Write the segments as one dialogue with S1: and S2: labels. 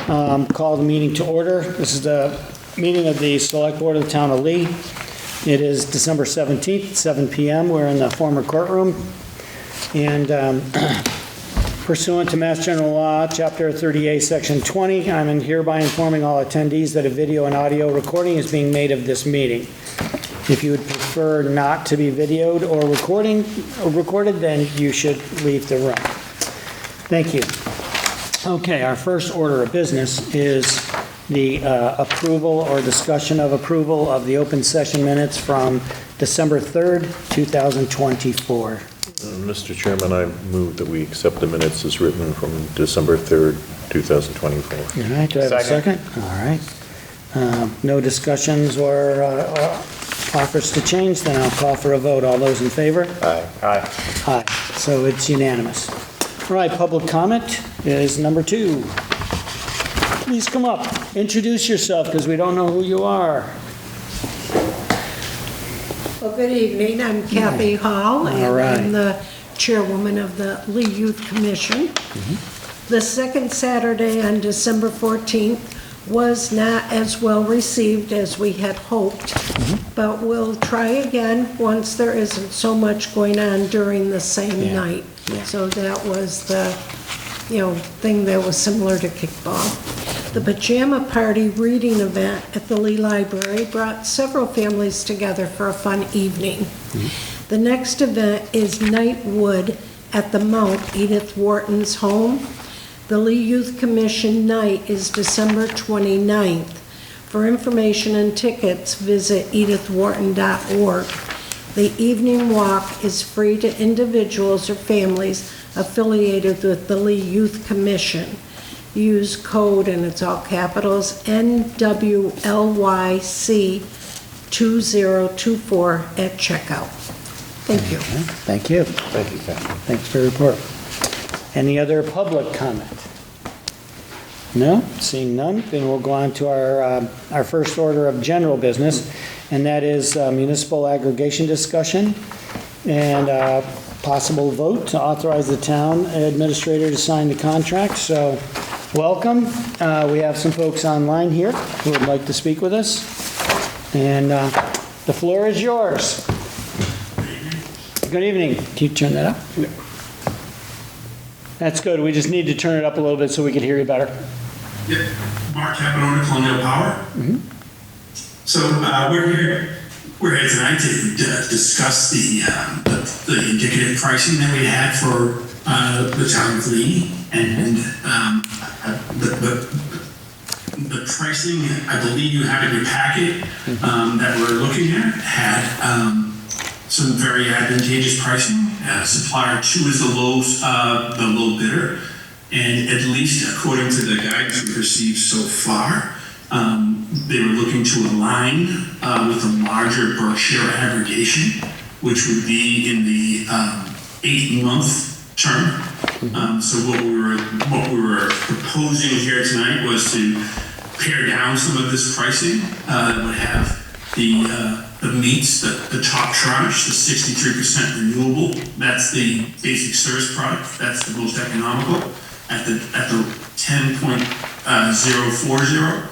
S1: Call the meeting to order. This is the meeting of the Select Board of the Town of Lee. It is December 17th, 7 p.m. We're in the former courtroom. And pursuant to Mass General Law, Chapter 38, Section 20, I'm hereby informing all attendees that a video and audio recording is being made of this meeting. If you would prefer not to be videoed or recorded, then you should leave the room. Thank you. Okay, our first order of business is the approval or discussion of approval of the open session minutes from December 3rd, 2024.
S2: Mr. Chairman, I move that we accept the minutes as written from December 3rd, 2024.
S1: All right, do I have a second? All right. No discussions or offers to change, then I'll call for a vote. All those in favor?
S2: Aye. Aye.
S1: Aye. So it's unanimous. All right, public comment is number 2. Please come up. Introduce yourself because we don't know who you are.
S3: Well, good evening. I'm Kathy Hall, and
S1: right.
S3: I'm the chairwoman of the Lee Youth Commission. The second Saturday on December 14th was not as well received as we had hoped, but we'll try again once there isn't so much going on during the same night. Yeah. So that was the, thing that was similar to kickball. The pajama party reading event at the Lee Library brought several families together for a fun evening. The next event is Night Wood at the Mount, Edith Wharton's home. The Lee Youth Commission night is December 29th. For information and tickets, visit edithwharton.org. The evening walk is free to individuals or families affiliated with the Lee Youth Commission. Use code, and it's all capitals, NWLYC 2024 at checkout. Thank you.
S1: Thank you.
S2: Thank you, Kathy.
S1: Thanks for your report. Any other public comment? No? Seeing none, then we'll go on to our first order of general business, and that is municipal aggregation discussion and possible vote to authorize the town administrator to sign the contract. So, welcome. We have some folks online here who would like to speak with us, and the floor is yours. Good evening. Can you turn that up?
S4: Yeah.
S1: That's good. We just need to turn it up a little bit so we can hear you better.
S4: Yep. Mark Caponone, Colonial Power. So we're here tonight to discuss the indicative pricing that we had for the town of Lee, and the pricing, I believe you have in your packet that we're looking at had some very advantageous pricing. Supplier 2 is the low bidder, and at least according to the guidance we've received so far, they were looking to align with a larger Berkshire aggregation, which would be in the 8-month term. So what we were proposing here tonight was to pare down some of this pricing that would have the meats, the top tranche, the 63% renewable. That's the basic service product. That's the most economical at the 10.040.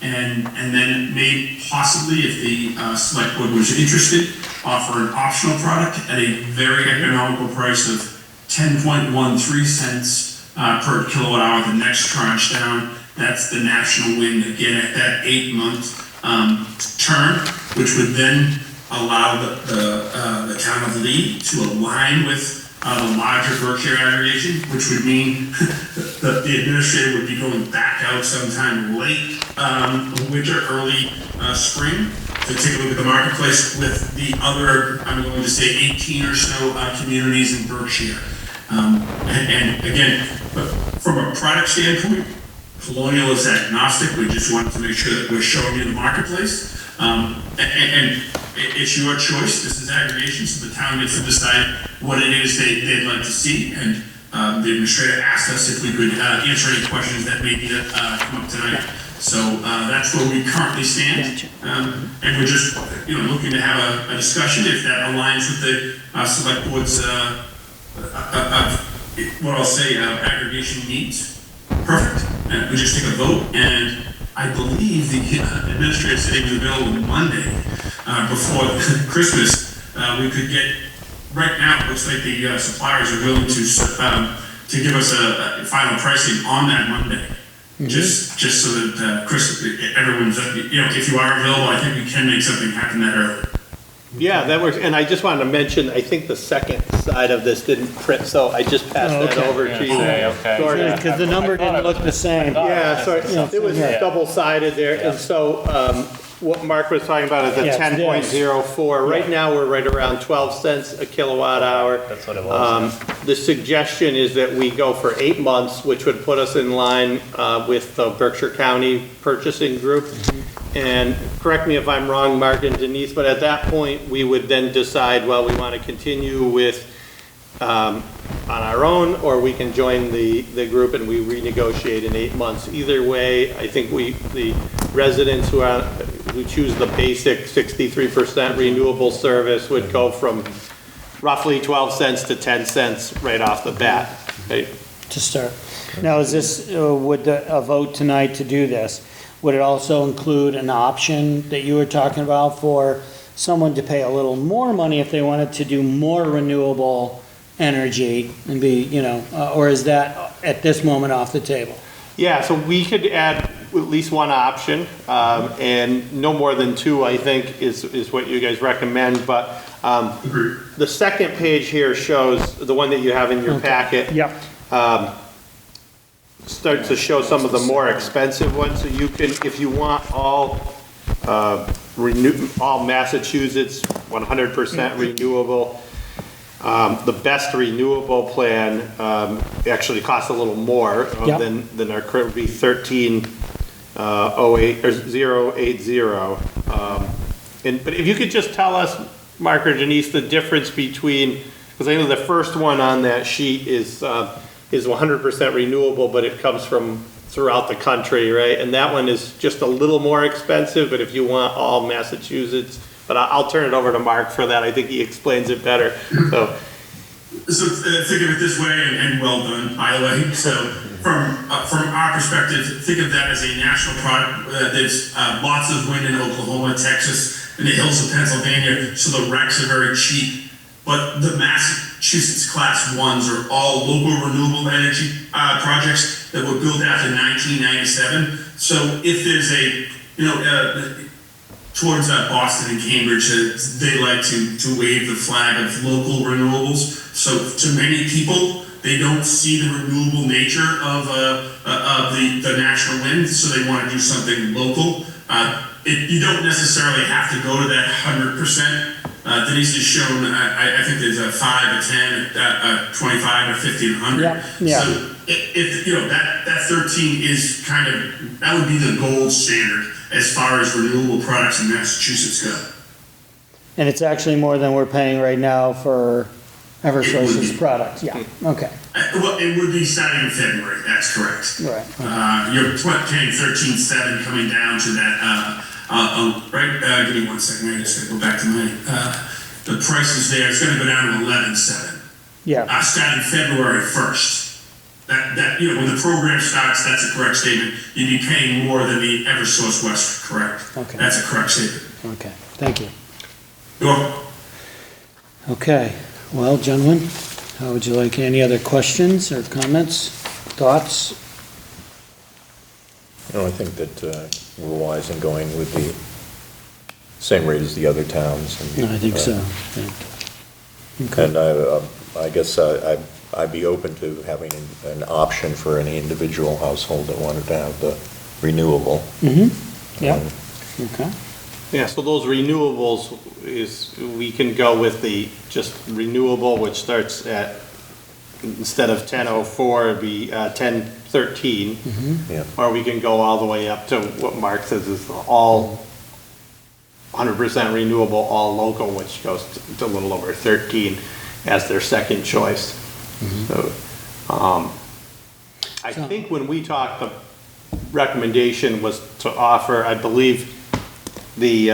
S4: And then may possibly, if the select board was interested, offer an optional product at a very economical price of 10.13 cents per kilowatt hour. The next tranche down, that's the national wind, again at that 8-month term, which would then allow the town of Lee to align with the larger Berkshire aggregation, which would mean that the administrator would be going back out sometime late winter, early spring to take a look at the marketplace with the other, I'm going to say 18 or so communities in Berkshire. And again, from a product standpoint, Colonial is agnostic. We just want to make sure that we're showing you the marketplace. And it's your choice. This is aggregation, so the town gets to decide what it is they'd like to see. And the administrator asked us if we could answer any questions that may need to come up tonight. So that's where we currently stand. And we're just looking to have a discussion if that aligns with the select board's what I'll say aggregation needs. Perfect. And we just take a vote, and I believe the administrator said he was available Monday before Christmas. We could get, right now, it looks like the suppliers are willing to give us a final pricing on that Monday. Just so that everyone's, if you are available, I think we can make something happen that early.
S5: Yeah, that works, and I just wanted to mention, I think the second side of this didn't print, so I just passed
S1: Oh,
S5: that
S1: okay.
S5: over to you.
S6: Okay.
S5: Gordon.
S1: Because the number didn't look the same.
S5: Yeah, sorry, it was
S1: Yeah.
S5: double-sided there, and so, what Mark was talking about is a
S1: Yeah, it's
S5: 10.04. Right now, we're right around 12 cents a kilowatt hour.
S6: That's what it was.
S5: The suggestion is that we go for 8 months, which would put us in line with the Berkshire County Purchasing Group. And correct me if I'm wrong, Mark and Denise, but at that point, we would then decide, well, we want to continue with, on our own, or we can join the group and we renegotiate in 8 months. Either way, I think the residents who choose the basic 63% renewable service would go from roughly 12 cents to 10 cents right off the bat. Right?
S1: To start. Now, is this, would a vote tonight to do this, would it also include an option that you were talking about for someone to pay a little more money if they wanted to do more renewable energy and be, or is that at this moment off the table?
S5: Yeah, so we could add at least one option, and no more than two, I think, is what you guys recommend, but the second page here shows, the one that you have in your packet.
S1: Yep.
S5: Starts to show some of the more expensive ones, so you can, if you want all Massachusetts 100% renewable, the best renewable plan actually costs a little more
S1: Yep.
S5: than our current would be 1308 or 080. But if you could just tell us, Mark or Denise, the difference between, because I know the first one on that sheet is 100% renewable, but it comes from throughout the country, right? And that one is just a little more expensive, but if you want all Massachusetts, but I'll turn it over to Mark for that. I think he explains it better. So
S4: think of it this way, and well done, by the way. So from our perspective, think of that as a national product. There's lots of wind in Oklahoma, Texas, and the hills of Pennsylvania, so the RECs are very cheap. But the Massachusetts Class 1s are all local renewable energy projects that were built after 1997. So if there's towards Boston and Cambridge, they like to wave the flag of local renewables. So to many people, they don't see the renewable nature of the national wind, so they want to do something local. You don't necessarily have to go to that 100%. Denise has shown, I think there's a 5, a 10, a 25, a 50, and 100.
S1: Yeah.
S4: So if that 13 is that would be the gold standard as far as renewable products in Massachusetts go.
S1: And it's actually more than we're paying right now for Eversource's products? Yeah, okay.
S4: Well, it would be starting in February, that's correct.
S1: Right.
S4: You're paying 13.7 coming down to that, right, give me 1 second, I just gotta go back to my, the price is there, it's gonna go down to 11.7.
S1: Yeah,
S4: Starting February 1st. That when the program starts, that's a correct statement. You'd be paying more than the Eversource West, correct?
S1: Okay.
S4: That's a correct statement.
S1: okay, thank you.
S4: You're welcome.
S1: Okay, well, gentlemen, how would you like, any other questions or comments, thoughts?
S2: No, I think that we're wise in going with the same rate as the other towns. And,
S1: No, I think so.
S2: And I guess I'd be open to having an option for any individual household that wanted to have the renewable.
S1: Mm-hmm, yeah, okay.
S5: yeah, so those renewables we can go with the just renewable, which starts at, instead of 10.04, it'd be 10.13.
S2: Yeah.
S5: Or we can go all the way up to what Mark says is all 100% renewable, all local, which goes to a little over 13 as their second choice. So, I think when we talked, the recommendation was to offer, I believe, the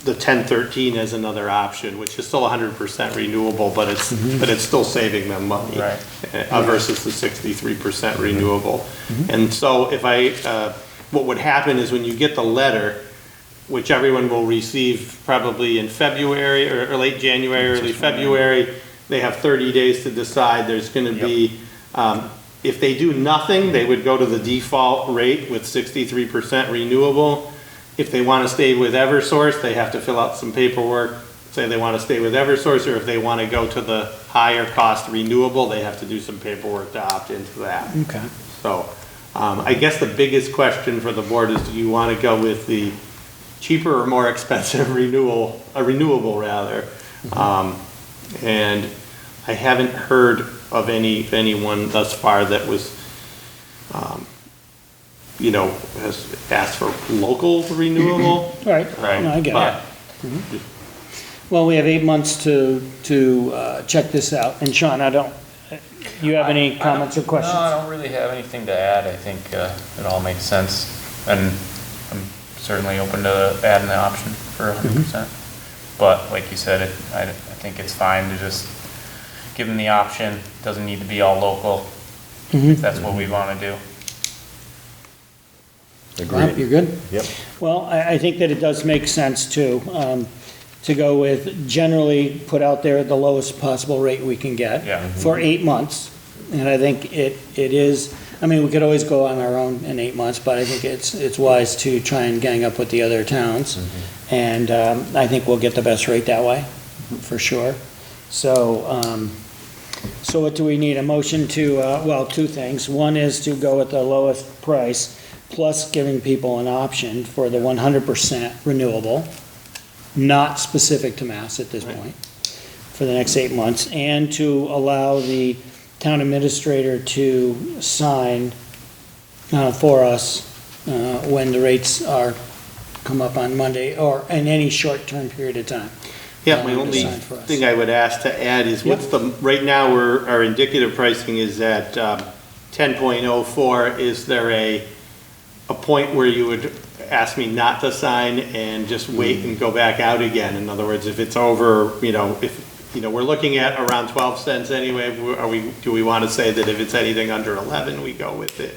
S5: the 1013 as another option, which is still 100% renewable, but it's still saving them money.
S6: Right.
S5: Versus the 63% renewable. And so if what would happen is when you get the letter, which everyone will receive probably in February or late January, early February, they have 30 days to decide. There's gonna be, if they do nothing, they would go to the default rate with 63% renewable. If they want to stay with Eversource, they have to fill out some paperwork, say they want to stay with Eversource, or if they want to go to the higher cost renewable, they have to do some paperwork to opt into that.
S1: Okay.
S5: So, I guess the biggest question for the board is, do you want to go with the cheaper or more expensive renewable rather? And I haven't heard of anyone thus far that was, has asked for local renewable.
S1: Right,
S5: Right.
S1: No, I get
S5: But-
S1: it. Well, we have 8 months to check this out. And Sean, you have any comments or questions?
S6: No, I don't really have anything to add. I think it all makes sense. And I'm certainly open to adding the option for 100%. But like you said, I think it's fine to just give them the option. Doesn't need to be all local, if that's what we want to do.
S1: Rob, you're good?
S2: Yep.
S1: Well, I think that it does make sense to go with, generally put out there the lowest possible rate we can get
S6: Yeah.
S1: for 8 months. And I think it is, I mean, we could always go on our own in 8 months, but I think it's wise to try and gang up with the other towns. And I think we'll get the best rate that way, for sure. So what do we need? A motion to, well, two things. One is to go with the lowest price, plus giving people an option for the 100% renewable, not specific to Mass at this point, for the next 8 months, and to allow the town administrator to sign for us when the rates come up on Monday, or in any short-term period of time.
S5: Yeah, my only
S1: Sign for us.
S5: thing I would ask to add is what's right now, our indicative pricing is at 10.04. Is there a point where you would ask me not to sign and just wait and go back out again? In other words, if it's over, we're looking at around 12 cents anyway, do we want to say that if it's anything under 11, we go with it?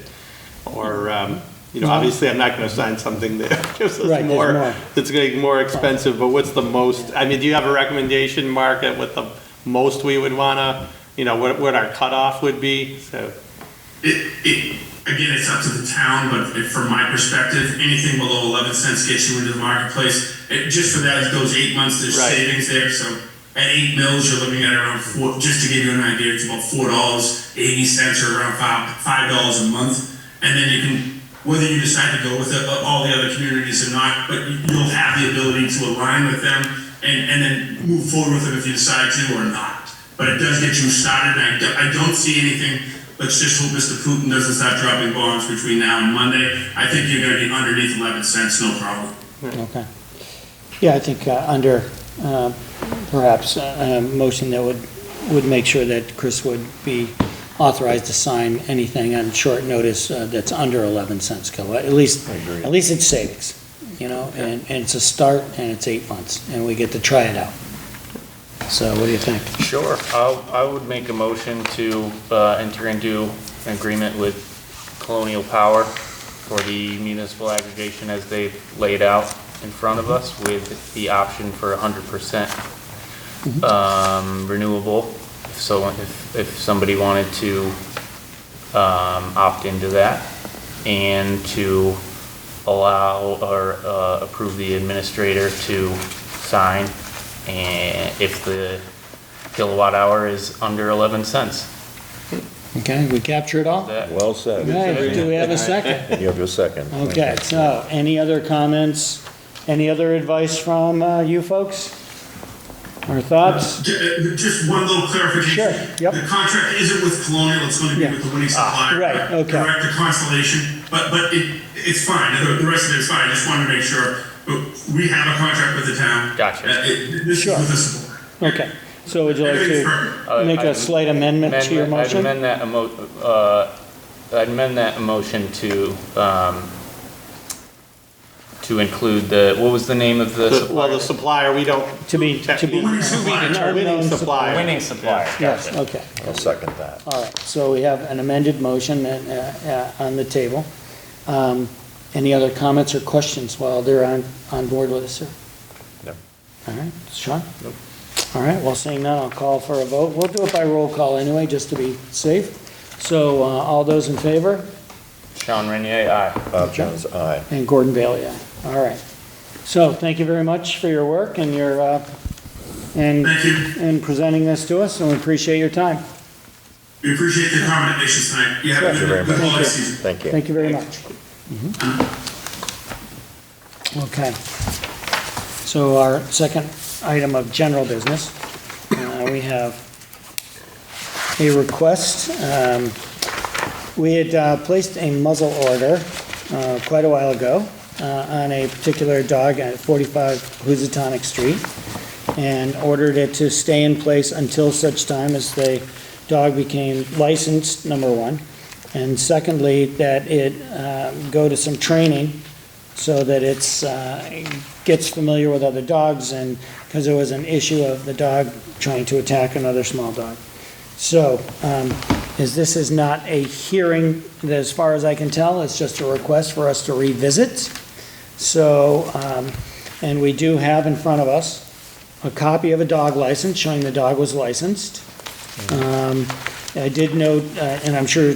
S5: Or, obviously I'm not going to sign something that gives us
S1: Right,
S5: more,
S1: there's more.
S5: that's going to be more expensive, but what's the most, I mean, do you have a recommendation, Mark, at what the most we would want to, what our cutoff would be? So.
S4: Again, it's up to the town, but from my perspective, anything below 11 cents gets you into the marketplace. Just for that, those 8 months, there's
S5: Right.
S4: savings there. So at 8 mils, you're looking at around just to give you an idea, it's about $4.80 or around $5 a month. And then you can, whether you decide to go with all the other communities or not, but you'll have the ability to align with them and then move forward with them if you decide to or not. But it does get you started. I don't see anything. Let's just hope Mr. Putin doesn't start dropping bombs between now and Monday. I think you're going to be underneath 11 cents, no problem.
S1: Okay. Yeah, I think under, perhaps, a motion that would make sure that Chris would be authorized to sign anything on short notice that's under 11 cents kilowatt. At least it's savings, and it's a start, and it's 8 months, and we get to try it out. So what do you think?
S6: Sure. I would make a motion to enter into an agreement with Colonial Power for the municipal aggregation as they've laid out in front of us, with the option for 100% renewable. If somebody wanted to opt into that, and to allow or approve the administrator to sign, and if the kilowatt hour is under 11 cents.
S1: Okay, we capture it all?
S6: That-
S2: Well said.
S1: Okay, do we have a second?
S2: And you have your second.
S1: Okay, so, any other comments, any other advice from you folks? Or thoughts?
S4: Just one little clarification.
S1: Sure, yep.
S4: The contract isn't with Colonial, it's going to be
S1: Yeah.
S4: with the winning supplier.
S1: right, okay.
S4: Direct to Constellation, but it's fine, the rest of it is fine, I just wanted to make sure. We have a contract with the town.
S6: Gotcha.
S4: This
S1: Sure.
S4: is with the support.
S1: Okay, so would you like
S4: Everything's
S1: to
S4: perfect.
S1: make a
S6: I'd
S1: slight amendment to your
S6: I'd
S1: motion?
S6: amend that motion to to include what was the name of the
S5: Well,
S6: supplier?
S5: the supplier, we don't.
S1: To be
S5: Winning supplier.
S6: Winning supplier,
S1: Yes,
S6: gotcha.
S1: okay.
S2: I'll second that.
S1: All right, so we have an amended motion on the table. Any other comments or questions while they're on board with us, sir?
S2: No.
S1: All right, Sean? Nope. All right, well, seeing none, I'll call for a vote. We'll do it by roll call anyway, just to be safe. So all those in favor?
S6: Sean Renier, aye.
S2: Bob Jones, aye.
S1: And Gordon Bailey, aye. All right. So thank you very much for your work and
S4: Thank you.
S1: and presenting this to us, and we appreciate your time.
S4: We appreciate the accommodations tonight. You have
S2: Thank you very
S4: a good
S2: much.
S4: holiday season.
S2: Thank you.
S1: Thank you very much. Okay. So our second item of general business, we have a request. We had placed a muzzle order quite a while ago on a particular dog at 45 Housatonic Street, and ordered it to stay in place until such time as the dog became licensed, number one, and secondly, that it go to some training so that it's gets familiar with other dogs, and because there was an issue of the dog trying to attack another small dog. So, as this is not a hearing, as far as I can tell, it's just a request for us to revisit. So, and we do have in front of us a copy of a dog license showing the dog was licensed. I did note, and I'm sure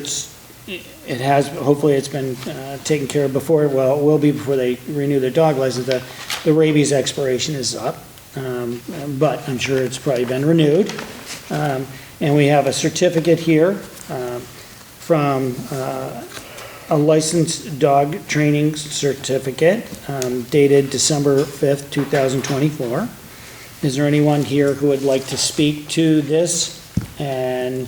S1: it has, hopefully it's been taken care of before, well, it will be before they renew their dog license. The rabies expiration is up, but I'm sure it's probably been renewed. And we have a certificate here from a licensed dog training certificate dated December 5th, 2024. Is there anyone here who would like to speak to this and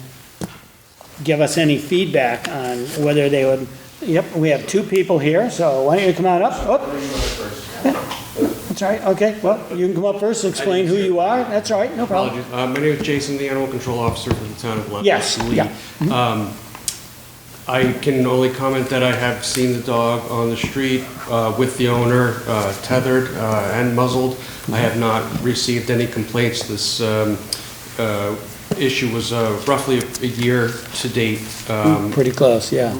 S1: give us any feedback on whether they would? Yep, we have two people here, so why don't you come on up? Oh. Yeah, that's all right, okay, well, you can come up first and explain who you are, that's all right, no problem.
S7: Apologies. My name is Jason, the animal control officer for the town of Lebanon.
S1: Yes, yeah.
S7: I can only comment that I have seen the dog on the street with the owner, tethered and muzzled. I have not received any complaints. This issue was roughly a year to date.
S1: Pretty close, yeah.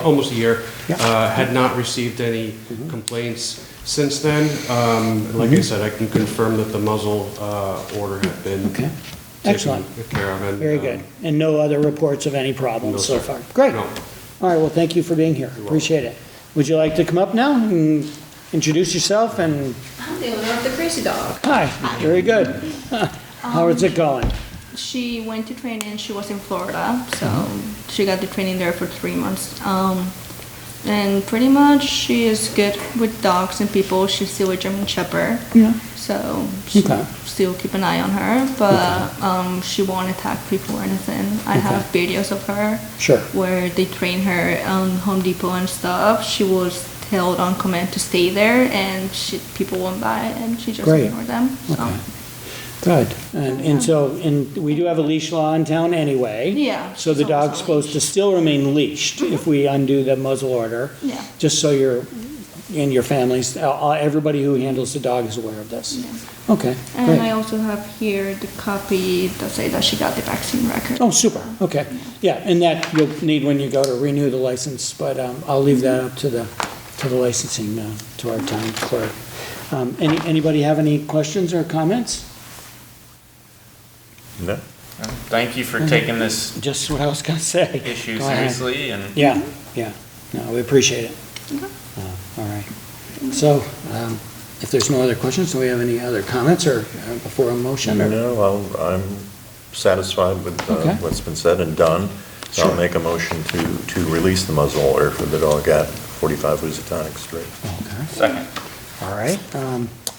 S7: Almost a year.
S1: Yeah.
S7: Had not received any complaints since then. Like I said, I can confirm that the muzzle order had been
S1: Okay.
S7: taken
S1: Excellent.
S7: care of. And,
S1: Very good. And no other reports of any problems
S7: No,
S1: so
S7: sir.
S1: far? Great.
S7: No.
S1: All right, well, thank you for being here. Appreciate it. Would you like to come up now and introduce yourself and,
S8: I'm the owner of the crazy dog.
S1: hi, very good. How is it going?
S8: She went to training, she was in Florida, so she got the training there for 3 months. And pretty much she is good with dogs and people. She's still a German Shepherd.
S1: Yeah.
S8: So
S1: Okay.
S8: still keep an eye on her, but she won't attack people or anything. I have videos of her
S1: Sure.
S8: where they train her on Home Depot and stuff. She was held on command to stay there, and people went by and she just
S1: Great.
S8: ignored them. So.
S1: Okay. Good. And so, we do have a leash law in town anyway.
S8: Yeah,
S1: So the
S8: she's always
S1: dog's
S8: on
S1: supposed to still remain leashed if we undo the muzzle order.
S8: Yeah.
S1: Just so you're, and your families, everybody who handles the dog is aware of this.
S8: Yeah.
S1: Okay,
S8: And I
S1: great.
S8: also have here the copy that say that she got the vaccine record.
S1: Oh, super, okay. Yeah, and that you'll need when you go to renew the license, but I'll leave that up to the licensing, to our town clerk. Anybody have any questions or comments?
S2: No?
S6: Thank you for taking this
S1: Just what I was gonna say.
S6: issue
S1: Go ahead.
S6: seriously, and
S1: Yeah, yeah, no, we appreciate it. All right. So, if there's no other questions, do we have any other comments or before a motion? or-
S2: No, I'm satisfied with
S1: Okay.
S2: what's been said and done. So I'll
S1: Sure.
S2: make a motion to release the muzzle order for the dog at 45 Housatonic Street.
S1: Okay,
S6: second.
S1: all right.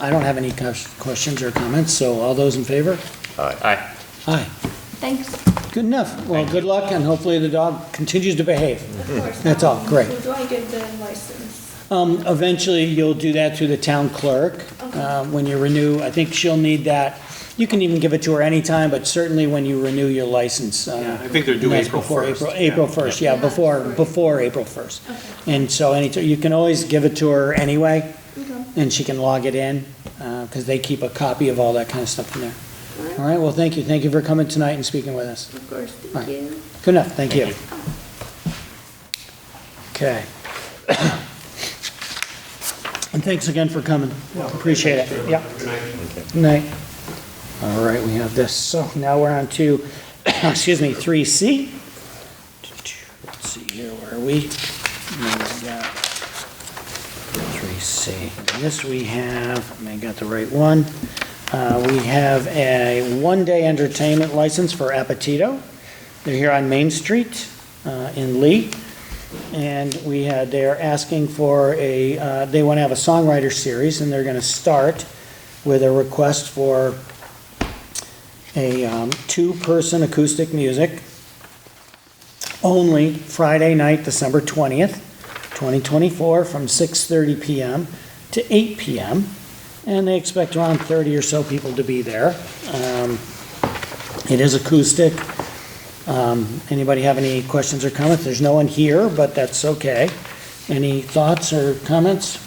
S1: I don't have any questions or comments, so all those in favor?
S2: Aye.
S6: Aye.
S1: Aye.
S8: Thanks.
S1: Good enough. Well, good luck, and hopefully the dog continues to behave. That's all, great.
S8: Do I get the license?
S1: Eventually, you'll do that through the town clerk. When you renew, I think she'll need that. You can even give it to her anytime, but certainly when you renew your license.
S7: Yeah, I think they're due
S1: and that's
S7: April
S1: before
S7: 1st.
S1: April 1st, yeah, before April 1st. And so you can always give it to her anyway. and she can log it in, because they keep a copy of all that kind of stuff in there. All right, well, thank you. Thank you for coming tonight and speaking with us.
S8: Of course,
S1: All
S8: thank
S1: right.
S8: you.
S1: Good enough, thank you. Okay. And thanks again for coming. Appreciate it. Yeah.
S7: Good night.
S1: Good night. All right, we have this. So now we're on to, excuse me, 3C. Let's see here, where are we? Now we got 3C. And this we have, I got the right one. We have a one-day entertainment license for Appetito. They're here on Main Street in Lee. And they're asking for they want to have a songwriter series, and they're going to start with a request for a two-person acoustic music only Friday night, December 20th, 2024, from 6:30 p.m. to 8 p.m. And they expect around 30 or so people to be there. It is acoustic. Anybody have any questions or comments? There's no one here, but that's okay. Any thoughts or comments?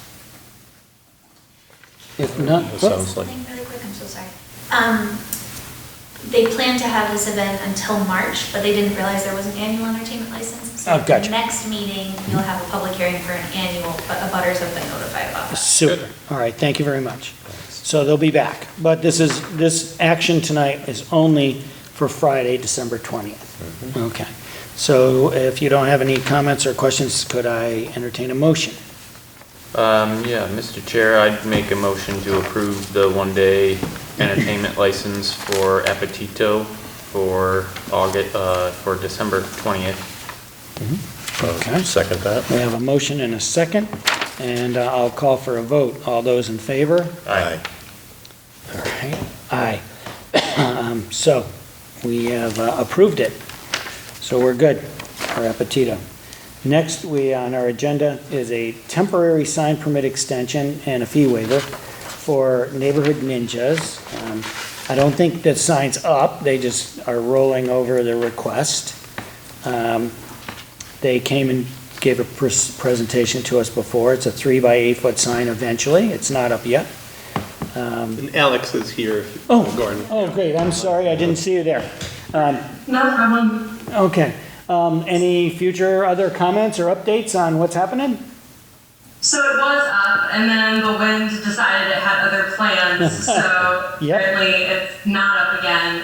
S1: If not,
S2: That sounds like,
S9: Something really quick, I'm so sorry. They planned to have this event until March, but they didn't realize there was an annual entertainment license. So
S1: Oh, gotcha.
S9: the next meeting, you'll have a public hearing for an annual, but abutters have been notified about that.
S1: super. All right, thank you very much. So they'll be back. But this action tonight is only for Friday, December 20th. Okay. So if you don't have any comments or questions, could I entertain a motion?
S6: Yeah, Mr. Chair, I'd make a motion to approve the one-day entertainment license for Appetito for for December 20th.
S1: Okay.
S2: second that?
S1: We have a motion and a second, and I'll call for a vote. All those in favor?
S2: Aye.
S1: All right. Aye. So we have approved it. So we're good for Appetito. Next, on our agenda is a temporary sign permit extension and a fee waiver for Neighborhood Ninjas. I don't think the sign's up, they just are rolling over the request. They came and gave a presentation to us before. It's a 3 by 8 foot sign eventually. It's not up yet.
S5: And Alex is here,
S1: Oh,
S5: Gordon.
S1: oh, great, I'm sorry, I didn't see you there.
S10: No problem.
S1: Okay, any future other comments or updates on what's happening?
S10: So it was up, and then the wind decided it had other plans, so
S1: Yep.
S10: apparently it's not up again.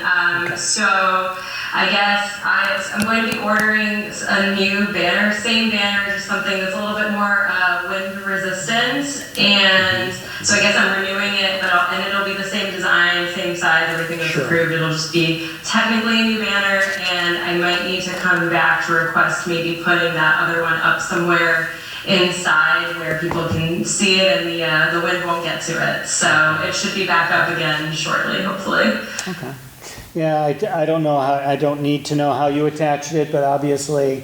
S10: So I guess I'm going to be ordering a new banner, same banner, just something that's a little bit more wind resistant. And so I guess I'm renewing it, and it'll be the same design, same size, everything that's
S1: Sure.
S10: approved. It'll just be technically a new banner, and I might need to come back to request maybe putting that other one up somewhere inside where people can see it and the wind won't get to it. So it should be back up again shortly, hopefully.
S1: Okay. Yeah, I don't know how, I don't need to know how you attached it, but obviously,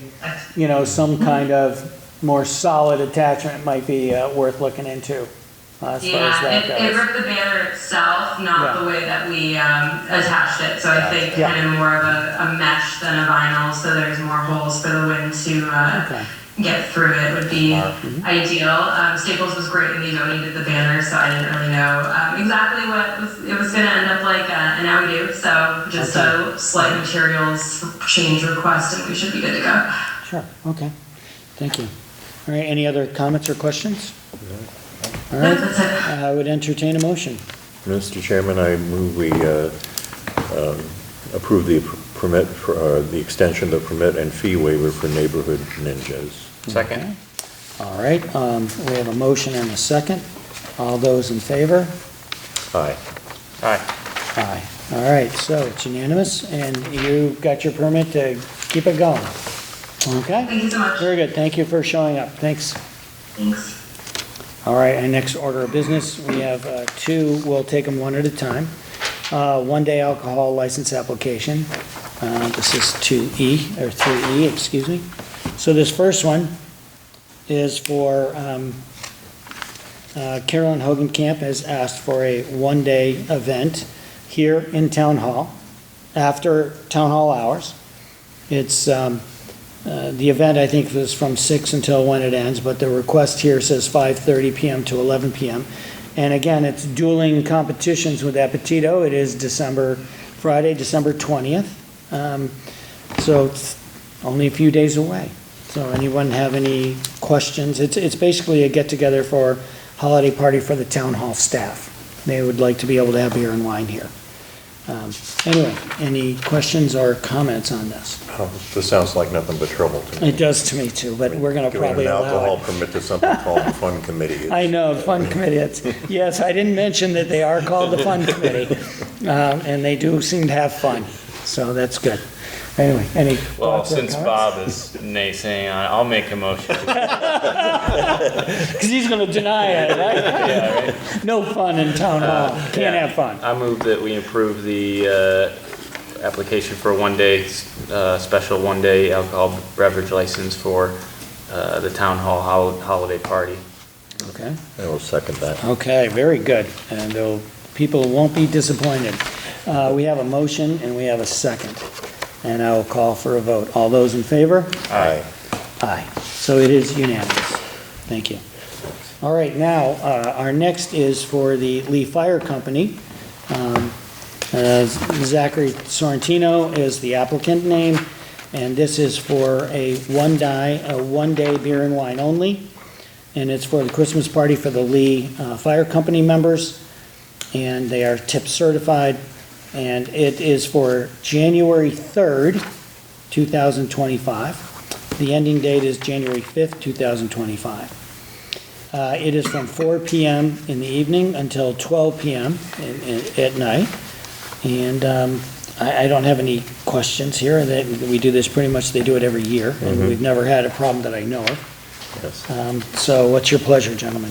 S1: some kind of more solid attachment might be worth looking into, as far as that
S10: Yeah, it
S1: goes.
S10: ripped the banner itself, not
S1: Yeah.
S10: the way that we attached it. So I think
S1: Yeah.
S10: kind of more of a mesh than a vinyl, so there's more holes for the wind to
S1: Okay.
S10: get through it would be ideal. Staples was great and they donated the banner, so I didn't really know exactly what it was going to end up like, and now we do. So just a slight materials change request and we should be good to go.
S1: Sure, okay, thank you. All right, any other comments or questions? All right,
S10: That's it.
S1: I would entertain a motion.
S2: Mr. Chairman, I move we approve the permit for the extension of the permit and fee waiver for Neighborhood Ninjas.
S6: Second?
S1: All right, we have a motion and a second. All those in favor?
S2: Aye.
S6: Aye.
S1: Aye. All right, so it's unanimous, and you got your permit to keep it going. Okay?
S10: Thank you so much.
S1: Very good, thank you for showing up, thanks.
S10: Thanks.
S1: All right, our next order of business, we have two, we'll take them one at a time. One-day alcohol license application. This is 2E, or 3E, excuse me. So this first one is for, Carolyn Hogenkamp has asked for a one-day event here in Town Hall, after Town Hall hours. It's The event, I think, was from 6 until when it ends, but the request here says 5:30 PM to 11 PM. And again, it's dueling competitions with Appetito. It is Friday, December 20th. So it's only a few days away. So anyone have any questions? It's basically a get-together for holiday party for the town hall staff. They would like to be able to have beer and wine here. Anyway, any questions or comments on this?
S2: Oh, this sounds like nothing but trouble to me.
S1: It does to me too, but we're gonna probably
S2: Giving an
S1: allow
S2: alcohol
S1: it.
S2: permit to something called the fun committee.
S1: I know, fun committee, yes, I didn't mention that they are called the fun committee, and they do seem to have fun, so that's good. Anyway, any
S6: Well,
S1: thoughts or
S6: since
S1: comments?
S6: Bob is naysaying, I'll make a motion.
S1: Because he's gonna deny it, right?
S6: Yeah, right.
S1: No fun in town hall, can't
S6: Yeah.
S1: have fun.
S6: I move that we approve the application for a one-day, special one-day alcohol beverage license for the town hall holiday party.
S1: Okay.
S2: I will second that.
S1: Okay, very good, and people won't be disappointed. We have a motion and we have a second, and I will call for a vote. All those in favor?
S2: Aye.
S1: Aye. So it is unanimous. Thank you. All right, now, our next is for the Lee Fire Company. Zachary Sorrentino is the applicant name, and this is for a one-day beer and wine only, and it's for the Christmas party for the Lee Fire Company members, and they are tip certified, and it is for January 3rd, 2025. The ending date is January 5th, 2025. It is from 4 PM in the evening until 12 PM at night. And I don't have any questions here. We do this pretty much, they do it every year, and we've never had a problem that I know of.
S2: Yes.
S1: So what's your pleasure, gentlemen?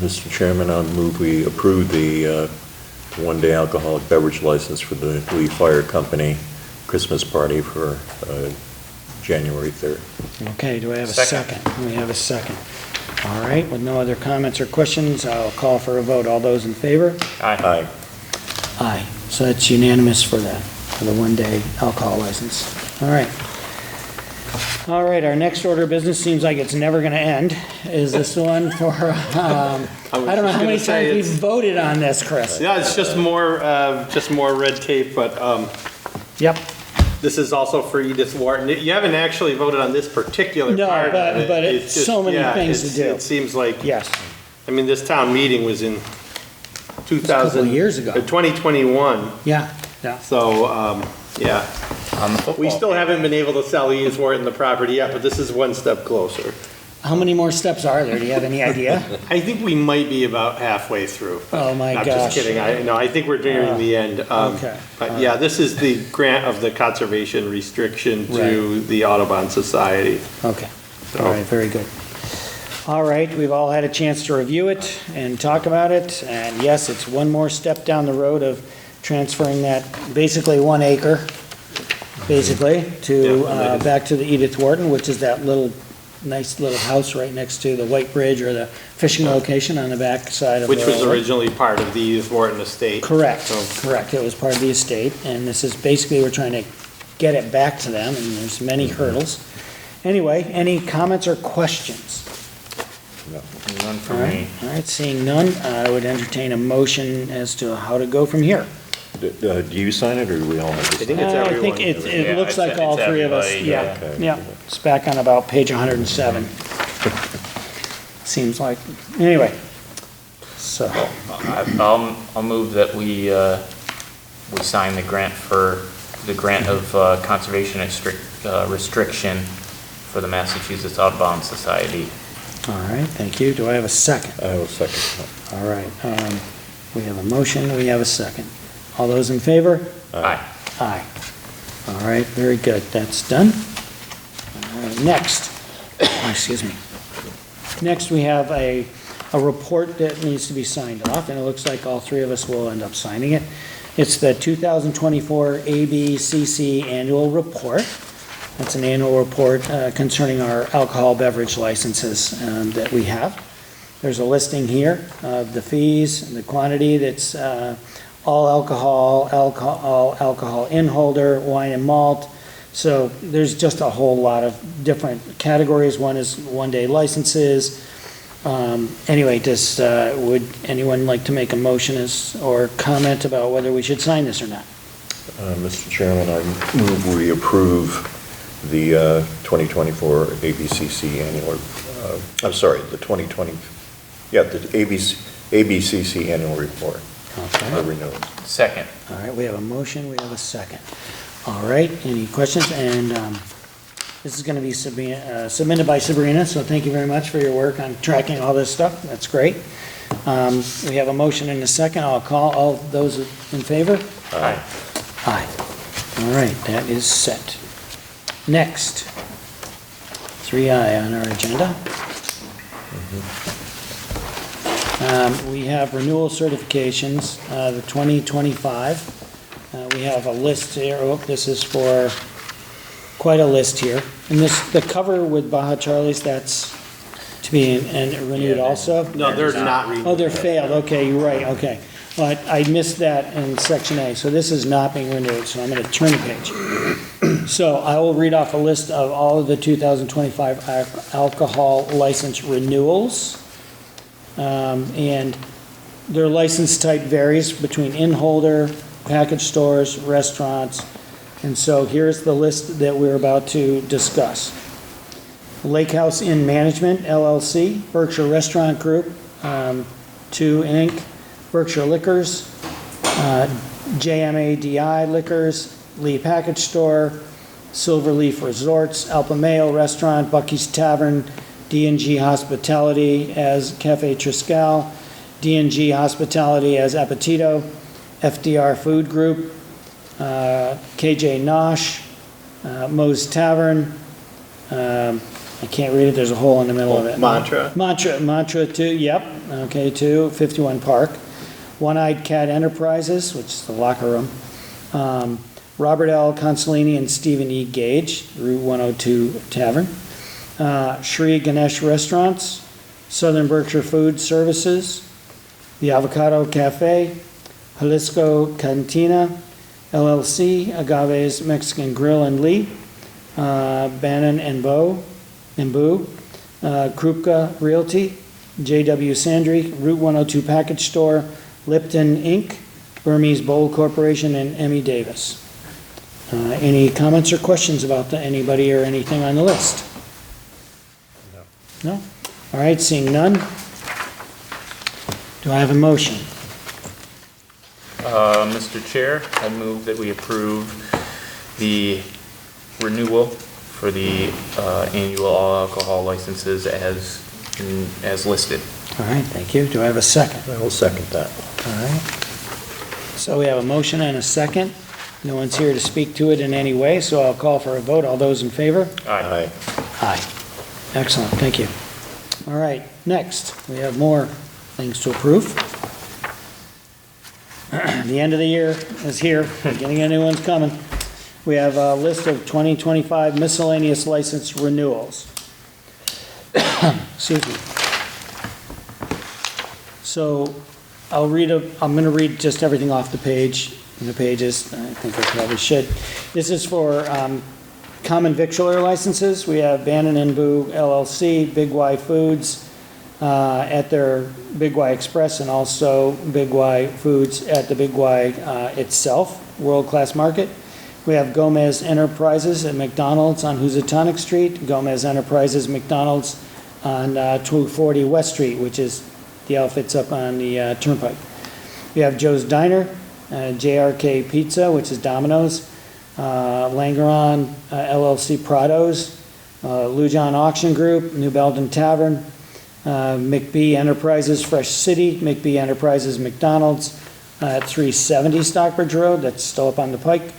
S2: Mr. Chairman, I'll move we approve the one-day alcoholic beverage license for the Lee Fire Company Christmas party for January 3rd.
S1: Okay, do I have a
S6: Second.
S1: second? We have a second. All right, with no other comments or questions, I'll call for a vote. All those in favor?
S2: Aye.
S1: Aye. So that's unanimous for that, for the one-day alcohol license. All right. All right, our next order of business seems like it's never going to end. Is this one for, I don't know how many times we've voted on this, Chris.
S5: Yeah, it's just more red tape, but
S1: Yep.
S5: this is also for Edith Wharton. You haven't actually voted on this particular
S1: No,
S5: part of it.
S1: but it's so many things to do.
S5: It seems like,
S1: Yes.
S5: I mean, this town meeting was in 2000.
S1: couple of years ago.
S5: 2021,
S1: Yeah, yeah.
S5: so, yeah.
S6: On the football.
S5: We still haven't been able to sell Edith Wharton the property yet, but this is one step closer.
S1: How many more steps are there? Do you have any idea?
S5: I think we might be about halfway through.
S1: Oh, my
S5: I'm
S1: gosh.
S5: just kidding. I think we're nearing the end.
S1: Okay.
S5: But yeah, this is the grant of the conservation restriction to the Audubon Society.
S1: Okay. All right, very good. All right, we've all had a chance to review it and talk about it, and yes, it's one more step down the road of transferring that basically 1 acre, basically, to, back to the Edith Wharton, which is that nice little house right next to the White Bridge or the fishing location on the back side of the
S5: Which was
S1: road.
S5: originally part of the Edith Wharton estate.
S1: Correct,
S5: So-
S1: correct. It was part of the estate, and this is basically, we're trying to get it back to them, and there's many hurdles. Anyway, any comments or questions?
S6: None for
S1: All right,
S6: me.
S1: all right, seeing none, I would entertain a motion as to how to go from here.
S2: Do you sign it, or do we all have to sign it?
S5: think it's
S1: I
S5: everyone.
S1: think it
S6: Yeah,
S1: looks like
S6: it's
S1: all three of us,
S6: everybody,
S1: yeah,
S2: Okay.
S1: yeah. It's back on about page 107. Seems like, anyway, so,
S6: I'll move that we sign the grant of conservation restriction for the Massachusetts Audubon Society.
S1: all right, thank you. Do I have a second?
S2: I will second that.
S1: All right, we have a motion, we have a second. All those in favor?
S6: Aye.
S1: Aye. All right, very good, that's done. All right, next, excuse me. Next, we have a report that needs to be signed off, and it looks like all three of us will end up signing it. It's the 2024 ABCC Annual Report. That's an annual report concerning our alcohol beverage licenses that we have. There's a listing here of the fees and the quantity. That's all alcohol in holder, wine and malt, So there's just a whole lot of different categories. One is one-day licenses. Anyway, would anyone like to make a motion or comment about whether we should sign this or not?
S2: Mr. Chairman, I move we approve the 2024 ABCC annual, I'm sorry, the 2020, the ABCC annual report.
S1: Okay.
S2: Renewal.
S6: Second.
S1: All right, we have a motion, we have a second. All right, any questions? And this is going to be submitted by Sabrina, so thank you very much for your work on tracking all this stuff. That's great. We have a motion and a second. I'll call all those in favor.
S6: Aye.
S1: Aye. All right, that is set. Next, 3I on our agenda. We have renewal certifications, the 2025. We have a list here. Oh, this is for quite a list here. And the cover with Baja Charlie's, that's to be renewed also?
S5: No, they're not renewed.
S1: Oh, they're failed. Okay, you're right. Okay. Well, I missed that in section A. So this is not being renewed. So I'm going to turn the page. So I will read off a list of all of the 2025 alcohol license renewals. And their license type varies between in-holder, package stores, restaurants. And so here's the list that we're about to discuss. Lake House Inn Management, LLC, Berkshire Restaurant Group, 2 Inc., Berkshire Liquors, JMADI Liquors, Lee Package Store, Silverleaf Resorts, Alpameo Restaurant, Bucky's Tavern, D&G Hospitality as Cafe Triscal, D&G Hospitality as Appetito, FDR Food Group, KJ Nosh, Moe's Tavern, I can't read it, there's a hole in the middle of it. Mantra 2, yep, okay, 2, 51 Park. One-Eyed Cat Enterprises, which is the locker room. Robert L. Consolini and Stephen E. Gage, Route 102 Tavern. Shri Ganesh Restaurants, Southern Berkshire Food Services, The Avocado Cafe, Jalisco Cantina, LLC, Agave's Mexican Grill and Lee, Bannon and Boo, Krupka Realty, JW Sandry, Route 102 Package Store, Lipton Inc., Burmese Bowl Corporation, and Emmy Davis. Any comments or questions about anybody or anything on the list? No? All right, seeing none. Do I have a motion?
S6: Mr. Chair, I move that we approve the renewal for the annual all alcohol licenses as listed.
S1: All right, thank you. Do I have a second?
S2: I will second that.
S1: All right. So we have a motion and a second. No one's here to speak to it in any way, so I'll call for a vote. All those in favor?
S6: Aye.
S1: Aye. Excellent, thank you. All right, next, we have more things to approve. The end of the year is here, beginning of new one's coming. We have a list of 2025 miscellaneous license renewals. Excuse me. So I'm going to read just everything off the page, the pages. I think I probably should. This is for common victualler licenses. We have Bannon and Boo LLC, Big Y Foods at their Big Y Express, and also Big Y Foods at the Big Y itself, World Class Market. We have Gomez Enterprises at McDonald's on Housatonic Street, Gomez Enterprises McDonald's on 240 West Street, which is the outfits up on the Turnpike. We have Joe's Diner, JRK Pizza, which is Domino's, Langeron LLC Prados, Lujan Auction Group, New Belgium Tavern, McBee Enterprises Fresh City, McBee Enterprises McDonald's at 370 Stockbridge Road, that's still up on the Pike.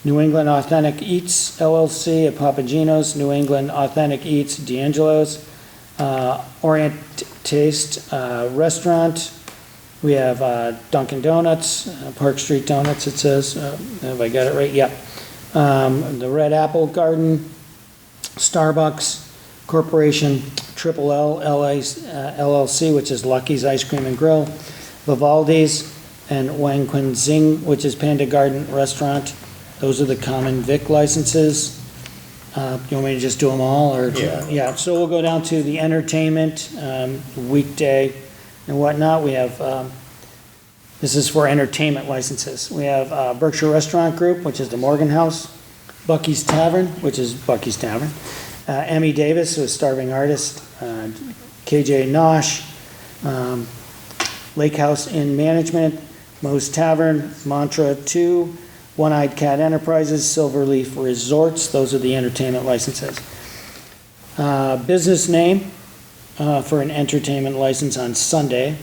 S1: New England Authentic Eats LLC at Papagino's, New England Authentic Eats D'Angelo's, Orient Taste Restaurant. We have Dunkin' Donuts, Park Street Donuts it says, have I got it right? Yep. The Red Apple Garden, Starbucks Corporation, Triple L LLC, which is Lucky's Ice Cream and Grill, Vivaldi's, and Wang Kun Zing, which is Panda Garden Restaurant. Those are the common vic licenses. You want me to just do them all, or?
S2: Yeah.
S1: Yeah, so we'll go down to the entertainment, weekday and whatnot. We have, this is for entertainment licenses. We have Berkshire Restaurant Group, which is the Morgan House, Bucky's Tavern, which is Bucky's Tavern, Emmy Davis, who is Starving Artist, KJ Nosh, Lake House Inn Management, Moe's Tavern, Mantra 2, One-Eyed Cat Enterprises, Silverleaf Resorts. Those are the entertainment licenses. Business name for an entertainment license on Sunday,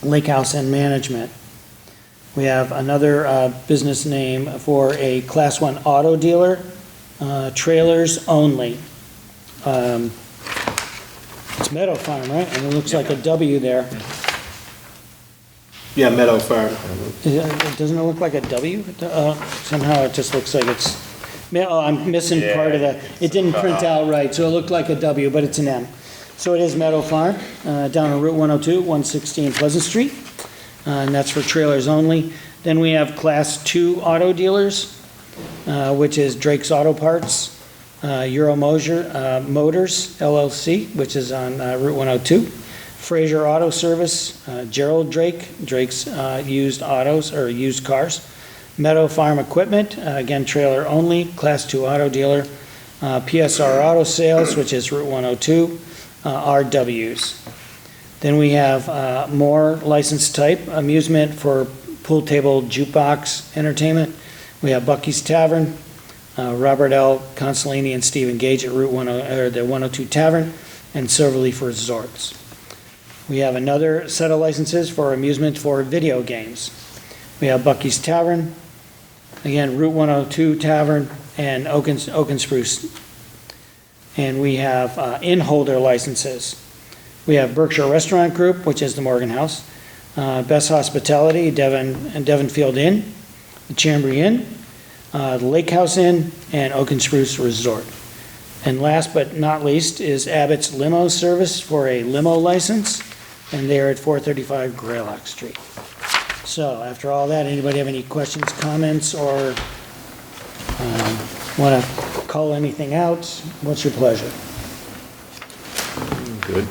S1: Lake House Inn Management. We have another business name for a Class 1 auto dealer, trailers only. It's Meadow Farm, right? And it looks like a W there.
S5: Yeah, Meadow Farm.
S1: Doesn't it look like a W? Somehow it just looks like it's, oh, I'm missing part of that. It didn't print out right, so it looked like a W, but it's an M. So it is Meadow Farm, down on Route 102, 116 Pleasant Street, and that's for trailers only. Then we have Class 2 auto dealers, which is Drake's Auto Parts, Euro Motors LLC, which is on Route 102. Fraser Auto Service, Gerald Drake's used autos or used cars. Meadow Farm Equipment, again trailer only, Class 2 auto dealer. PSR Auto Sales, which is Route 102, RWs. Then we have more license type, amusement for pool table jukebox entertainment. We have Bucky's Tavern, Robert L. Consolini and Stephen Gage at Route 102 Tavern, and Silverleaf Resorts. We have another set of licenses for amusement for video games. We have Bucky's Tavern, again, Route 102 Tavern, and Oak and Spruce. And we have in-holder licenses. We have Berkshire Restaurant Group, which is the Morgan House, Best Hospitality, Devonfield Inn, the Chambry Inn, the Lake House Inn, and Oak and Spruce Resort. And last but not least is Abbott's Limo Service for a limo license, and they're at 435 Greylock Street. So after all that, anybody have any questions, comments, or want to call anything out? What's your pleasure?
S2: Good.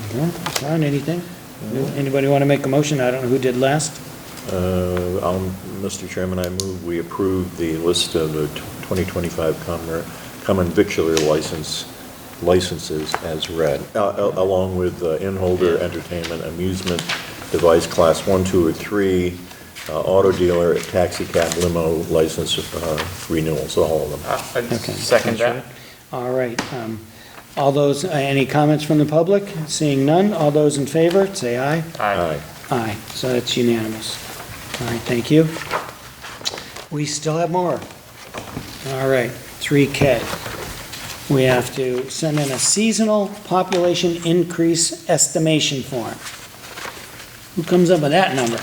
S1: Okay. John, anything? Anybody want to make a motion? I don't know who did last.
S2: Mr. Chairman, I move we approve the list of the 2025 common victular licenses as read, along with in-holder entertainment, amusement device class 1, 2, or 3, auto dealer, taxi cab, limo license renewals, all of them.
S1: Okay.
S6: Second that.
S1: All right. All those, any comments from the public? Seeing none, all those in favor, say aye.
S2: Aye.
S1: Aye, so that's unanimous. All right, thank you. We still have more. All right, 3K. We have to send in a seasonal population increase estimation form. Who comes up with that number?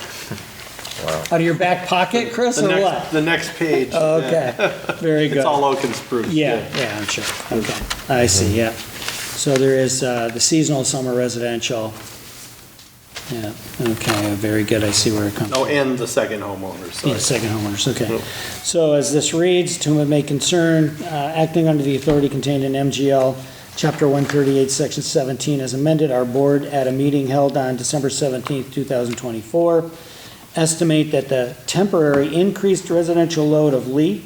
S2: Wow.
S1: Out of your back pocket, Chris, or what?
S5: The next page.
S1: Okay, very good.
S5: It's all Oak and Spruce.
S1: Yeah, I'm sure. Okay, I see, yeah. So there is the seasonal summer residential. Yeah, okay, very good. I see where it comes from.
S5: Oh, and the second homeowners. sorry.
S1: Yeah, second homeowners, okay. So as this reads, to whom it may concern, acting under the authority contained in MGL Chapter 138, Section 17, as amended, our board at a meeting held on December 17th, 2024, estimate that the temporary increased residential load of Lee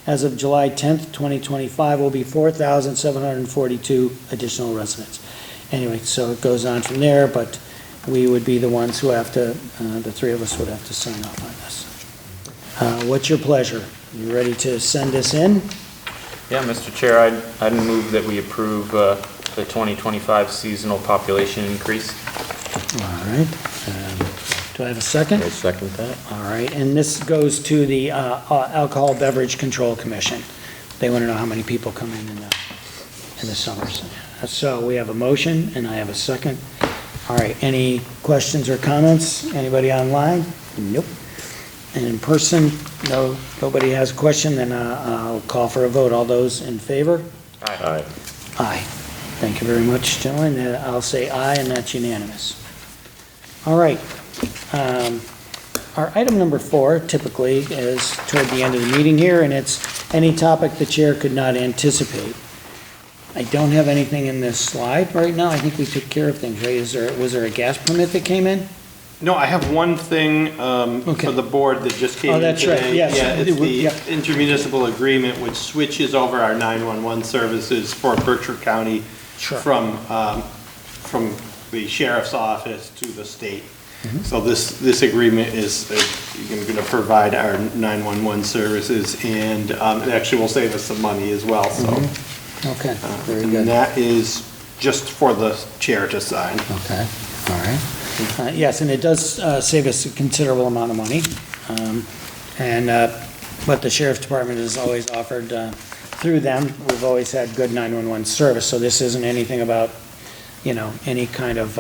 S1: as of July 10th, 2025 will be 4,742 additional residents. Anyway, so it goes on from there, but we would be the ones who have to, the three of us would have to sign off on this. What's your pleasure? You ready to send this in?
S6: Yeah, Mr. Chair, I'd move that we approve the 2025 seasonal population increase.
S1: All right. Do I have a second?
S2: I second that.
S1: All right, and this goes to the Alcohol Beverage Control Commission. They want to know how many people come in the summers. So we have a motion, and I have a second. All right, any questions or comments? Anybody online? Nope. And in person? No, nobody has a question, then I'll call for a vote. All those in favor?
S2: Aye.
S1: Aye. Thank you very much, gentlemen. I'll say aye, and that's unanimous. All right. Our item number 4 typically is toward the end of the meeting here, and it's any topic the chair could not anticipate. I don't have anything in this slide right now. I think we took care of things, right? Was there a gas permit that came in?
S5: No, I have one thing
S1: Okay.
S5: for the board that just came
S1: Oh,
S5: in today.
S1: that's right, yes.
S5: Yeah, it's the
S1: Yep.
S5: intermunicipal agreement which switches over our 911 services for Berkshire County
S1: Sure.
S5: from the sheriff's office to the state.
S1: Mm-hmm.
S5: So this agreement is going to provide our 911 services, and it actually will save us some money as well, so.
S1: Okay, very
S5: And
S1: good.
S5: that is just for the chair to sign.
S1: Okay, all right. Yes, and it does save us a considerable amount of money. But the sheriff's department has always offered, through them, we've always had good 911 service, so this isn't anything about, any kind of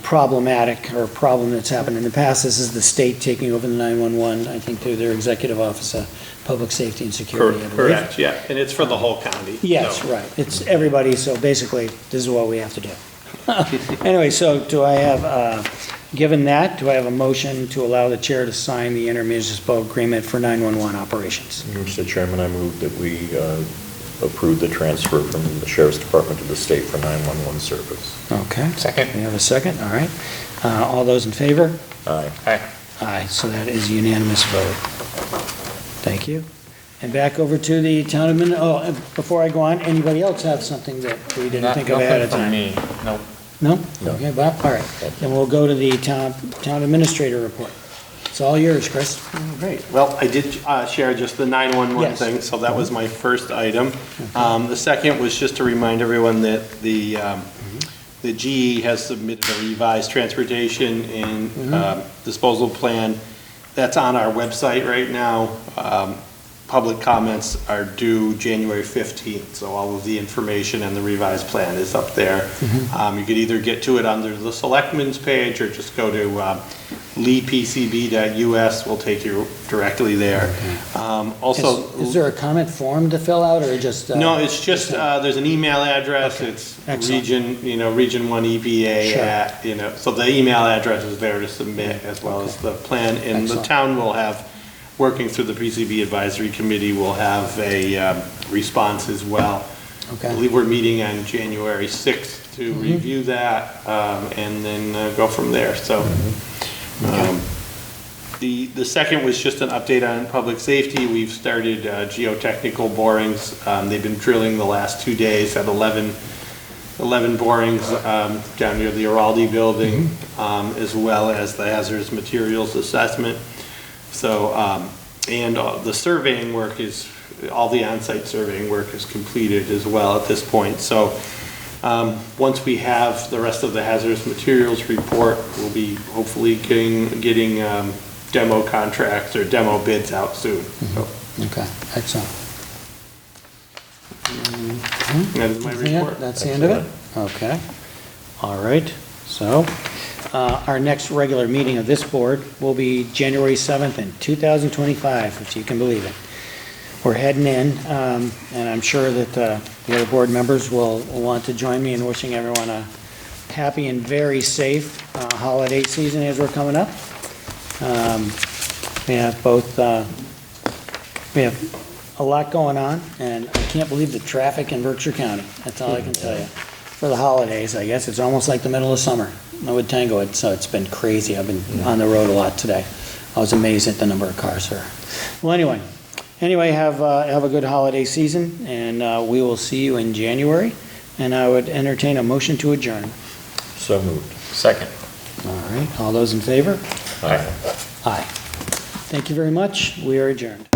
S1: problematic or problem that's happened in the past. This is the state taking over the 911, I think through their executive office of public safety and security, I believe.
S5: Correct, yeah, and it's for the whole county.
S1: Yes,
S5: so.
S1: right. It's everybody, so basically, this is what we have to do. Anyway, so do I have, given that, do I have a motion to allow the chair to sign the intermunicipal agreement for 911 operations?
S2: Mr. Chairman, I move that we approve the transfer from the Sheriff's Department to the state for 911 service.
S1: Okay.
S6: Second.
S1: We have a second, all right. All those in favor?
S2: Aye.
S6: Aye.
S1: Aye, so that is a unanimous vote. Thank you. And back over to the town and before I go on, anybody else have something that we didn't think of ahead of time?
S6: Nothing from me, nope.
S1: No?
S2: No.
S1: Okay, Bob, all right. Then we'll go to the town administrator report. It's all yours, Chris.
S5: Great. Well, I did share just the 911
S1: Yes.
S5: thing, so that was my first item. The second was just to remind everyone that the GE has submitted a revised transportation and disposal plan. That's on our website right now. Public comments are due January 15th, so all of the information and the revised plan is up there. You could either get to it under the Selectmen's page or just go to leepcb.us, will take you directly there. Also,
S1: Is there a comment form to fill out, or just?
S5: no, it's just, there's an email address, it's
S1: Excellent.
S5: Region 1 EPA
S1: Sure.
S5: at, so the email address is there to submit as well as the plan. And the
S1: Excellent.
S5: town will have, working through the PCB Advisory Committee, will have a response as well.
S1: Okay.
S5: I believe we're meeting on January 6th to review that, and then go from there, so. The second was just an update on public safety. We've started geotechnical borings. They've been drilling the last 2 days at 11 borings down near the Araldi building, as well as the hazardous materials assessment. So, and the surveying work is, all the on-site surveying work is completed as well at this point. So, once we have the rest of the hazardous materials report, we'll be hopefully getting demo contracts or demo bids out soon. So,
S1: Okay, excellent.
S5: that is my
S1: Anything else?
S5: report.
S1: That's the end of it? Okay. All right, so, our next regular meeting of this board will be January 7th in 2025, if you can believe it. We're heading in, and I'm sure that the other board members will want to join me in wishing everyone a happy and very safe holiday season as we're coming up. We have a lot going on, and I can't believe the traffic in Berkshire County. That's all I can tell you. For the holidays, I guess it's almost like the middle of summer. With Tango, so it's been crazy. I've been on the road a lot today. I was amazed at the number of cars there. Well, anyway, have a good holiday season, and we will see you in January. And I would entertain a motion to adjourn.
S2: So moved.
S6: Second.
S1: All right, all those in favor?
S2: Aye.
S1: Aye. Thank you very much. We are adjourned.